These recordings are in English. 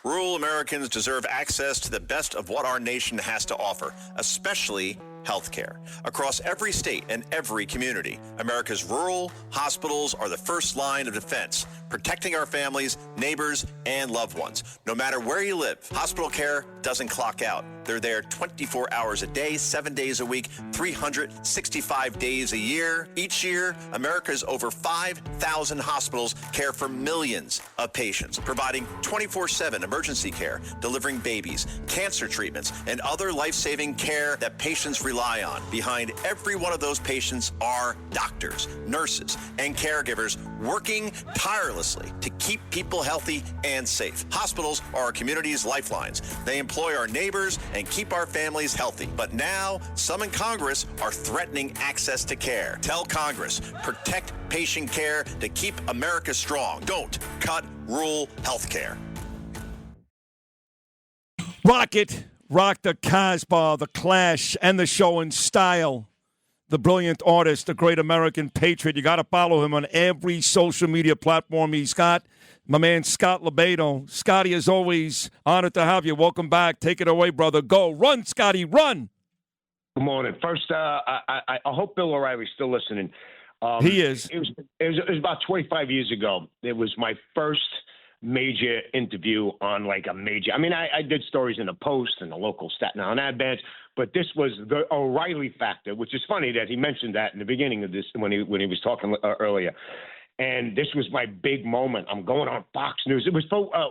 Rural Americans deserve access to the best of what our nation has to offer, especially health care. Across every state and every community, America's rural hospitals are the first line of defense, protecting our families, neighbors, and loved ones. No matter where you live, hospital care doesn't clock out. They're there 24 hours a day, 7 days a week, 365 days a year. Each year, America's over 5,000 hospitals care for millions of patients, providing 24/7 emergency care, delivering babies, cancer treatments, and other life-saving care that patients rely on. Behind every one of those patients are doctors, nurses, and caregivers working tirelessly to keep people healthy and safe. Hospitals are our community's lifelines. They employ our neighbors and keep our families healthy. But now, some in Congress are threatening access to care. Tell Congress, protect patient care to keep America strong. Don't cut rural health care. Rock the Casbah, the Clash, and the show in style. The brilliant artist, the great American patriot. You got to follow him on every social media platform he's got. My man, Scott LoBaido. Scotty, as always, honored to have you. Welcome back. Take it away, brother. Go. Run, Scotty, run. Good morning. First, I hope Bill O'Reilly's still listening. He is. It was about 25 years ago. It was my first major interview on like a major. I mean, I did stories in the Post and the local Staten Island ad bands, but this was the O'Reilly factor, which is funny that he mentioned that in the beginning of this when he was talking earlier. And this was my big moment. I'm going on Fox News. It was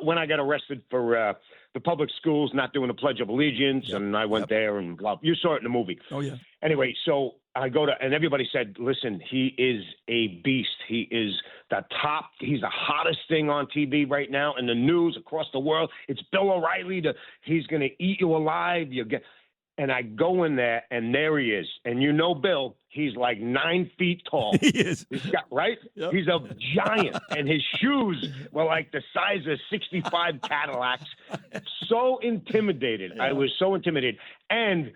when I got arrested for the public schools not doing the Pledge of Allegiance, and I went there and blah. You saw it in the movie. Oh, yeah. Anyway, so I go to, and everybody said, listen, he is a beast. He is the top. He's the hottest thing on TV right now in the news across the world. It's Bill O'Reilly. He's going to eat you alive. And I go in there, and there he is. And you know Bill, he's like 9 feet tall. He is. Right? Yep. He's a giant. And his shoes were like the size of 65 Cadillacs. So intimidated. Yeah. I was so intimidated. And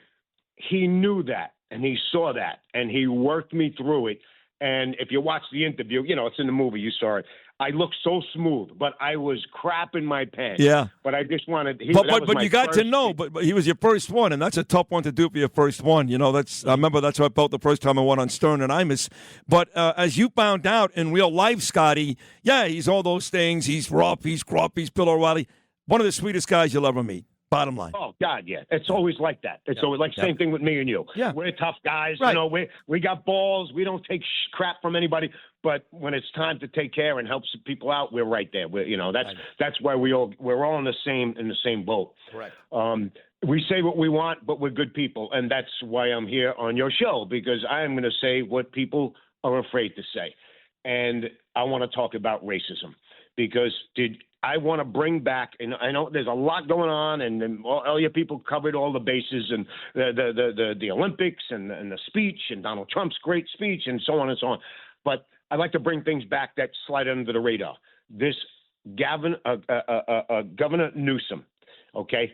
he knew that, and he saw that, and he worked me through it. And if you watch the interview, it's in the movie, you saw it. I looked so smooth, but I was crapping my pants. Yeah. But I just wanted. But you got to know. But he was your first one, and that's a tough one to do for your first one. I remember that's what I felt the first time I went on Stern and Imus. But as you found out in real life, Scotty, yeah, he's all those things. He's rough. He's gruff. He's Bill O'Reilly. One of the sweetest guys you'll ever meet. Bottom line. Oh, God, yeah. It's always like that. It's always like same thing with me and you. Yeah. We're tough guys. Right. We got balls. We don't take crap from anybody. But when it's time to take care and help some people out, we're right there. That's why we're all in the same boat. Correct. We say what we want, but we're good people. And that's why I'm here on your show, because I am going to say what people are afraid to say. And I want to talk about racism because I want to bring back, and I know there's a lot going on, and all your people covered all the bases, and the Olympics, and the speech, and Donald Trump's great speech, and so on and so on. But I'd like to bring things back that slide under the radar. This Governor Newsom, okay?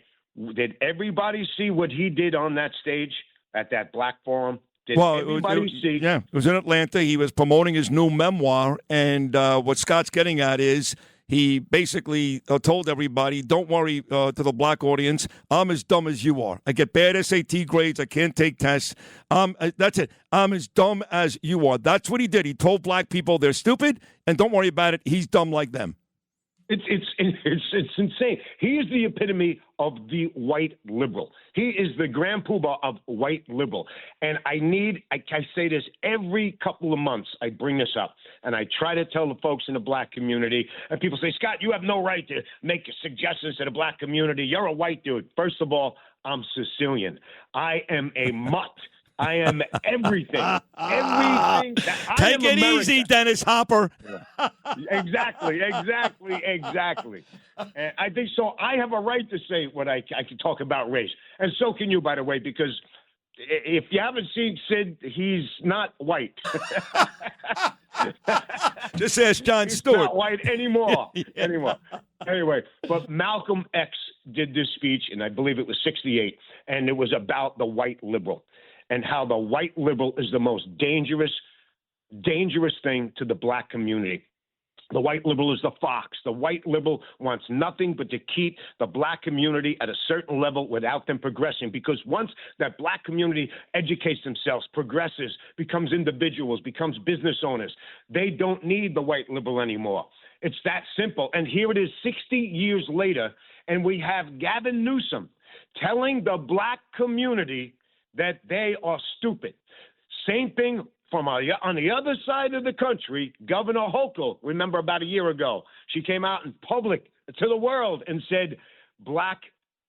Did everybody see what he did on that stage at that Black Forum? Did everybody see? Yeah, it was in Atlanta. He was promoting his new memoir, and what Scott's getting at is he basically told everybody, don't worry, to the black audience, I'm as dumb as you are. I get bad SAT grades. I can't take tests. That's it. I'm as dumb as you are. That's what he did. He told black people they're stupid, and don't worry about it. He's dumb like them. It's insane. He is the epitome of the white liberal. He is the grand poobah of white liberal. And I say this every couple of months. I bring this up, and I try to tell the folks in the black community. And people say, Scott, you have no right to make suggestions to the black community. You're a white dude. First of all, I'm Sicilian. I am a mutt. I am everything. Everything. Take it easy, Dennis Hopper. Exactly. And I think so. I have a right to say what I can talk about race. And so can you, by the way, because if you haven't seen Sid, he's not white. Just ask Jon Stewart. He's not white anymore. Anyway, but Malcolm X did this speech, and I believe it was 68, and it was about the white liberal. And how the white liberal is the most dangerous thing to the black community. The white liberal is the fox. The white liberal wants nothing but to keep the black community at a certain level without them progressing. Because once that black community educates themselves, progresses, becomes individuals, becomes business owners, they don't need the white liberal anymore. It's that simple. And here it is 60 years later, and we have Gavin Newsom telling the black community that they are stupid. Same thing on the other side of the country. Governor Hochul, remember about a year ago, she came out in public to the world and said, black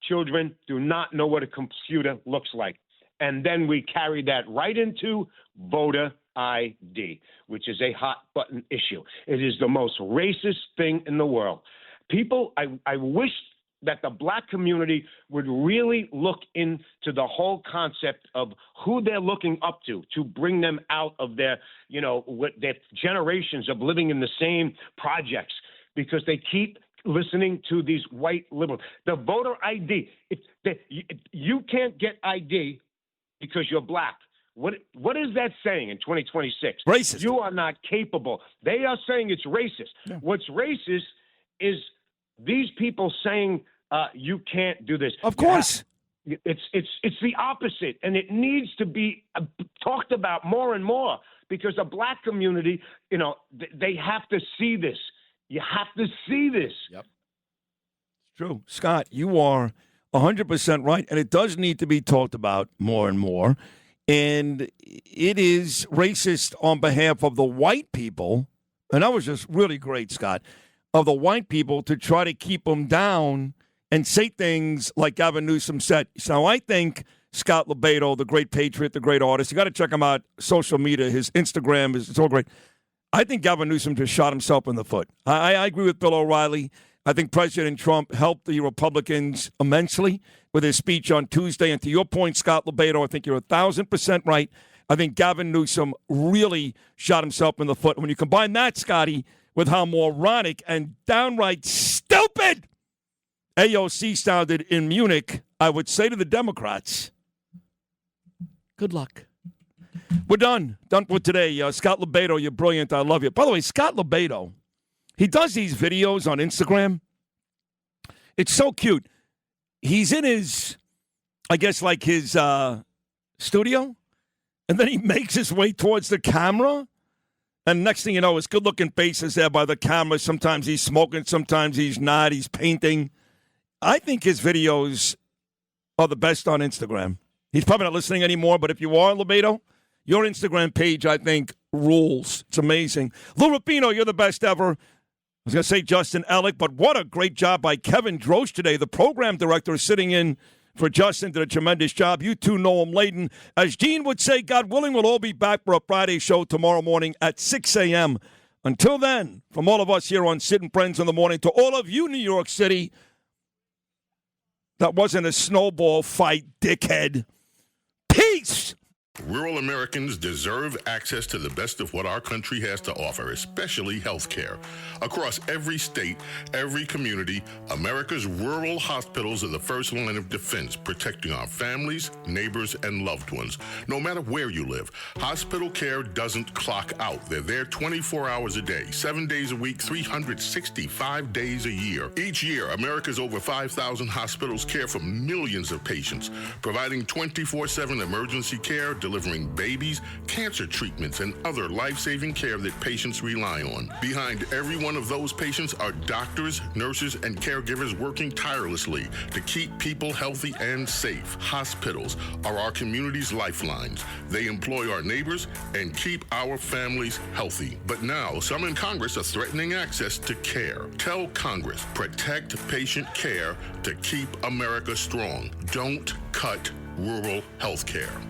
children do not know what a computer looks like. And then we carried that right into voter ID, which is a hot button issue. It is the most racist thing in the world. People, I wish that the black community would really look into the whole concept of who they're looking up to bring them out of their, their generations of living in the same projects, because they keep listening to these white liberals. The voter ID, you can't get ID because you're black. What is that saying in 2026? Racist. You are not capable. They are saying it's racist. Yeah. What's racist is these people saying you can't do this. Of course. It's the opposite, and it needs to be talked about more and more, because the black community, they have to see this. You have to see this. Yep. It's true. Scott, you are 100% right, and it does need to be talked about more and more. And it is racist on behalf of the white people, and that was just really great, Scott, of the white people to try to keep them down and say things like Gavin Newsom said. So I think Scott LoBaido, the great patriot, the great artist, you got to check him out, social media, his Instagram, it's all great. I think Gavin Newsom just shot himself in the foot. I agree with Bill O'Reilly. I think President Trump helped the Republicans immensely with his speech on Tuesday. And to your point, Scott LoBaido, I think you're 1,000% right. I think Gavin Newsom really shot himself in the foot. When you combine that, Scotty, with how moronic and downright stupid AOC sounded in Munich, I would say to the Democrats, good luck. We're done. Done for today. Scott LoBaido, you're brilliant. I love you. By the way, Scott LoBaido, he does these videos on Instagram. It's so cute. He's in his, I guess, like his studio, and then he makes his way towards the camera. And next thing you know, his good-looking face is there by the camera. Sometimes he's smoking, sometimes he's not. He's painting. I think his videos are the best on Instagram. He's probably not listening anymore, but if you are, LoBaido, your Instagram page, I think, rules. It's amazing. Lou Rapino, you're the best ever. I was going to say Justin Ellick, but what a great job by Kevin Drosch today. The program director is sitting in for Justin, did a tremendous job. You too, Noam Layden. As Gene would say, God willing, we'll all be back for a Friday show tomorrow morning at 6 a.m. Until then, from all of us here on Sid and Friends in the Morning, to all of you, New York City, that wasn't a snowball fight, dickhead. Peace! Rural Americans deserve access to the best of what our country has to offer, especially health care. Across every state, every community, America's rural hospitals are the first line of defense, protecting our families, neighbors, and loved ones. No matter where you live, hospital care doesn't clock out. They're there 24 hours a day, 7 days a week, 365 days a year. Each year, America's over 5,000 hospitals care for millions of patients, providing 24/7 emergency care, delivering babies, cancer treatments, and other life-saving care that patients rely on. Behind every one of those patients are doctors, nurses, and caregivers working tirelessly to keep people healthy and safe. Hospitals are our community's lifelines. They employ our neighbors and keep our families healthy. But now, some in Congress are threatening access to care. Tell Congress, protect patient care to keep America strong. Don't cut rural health care.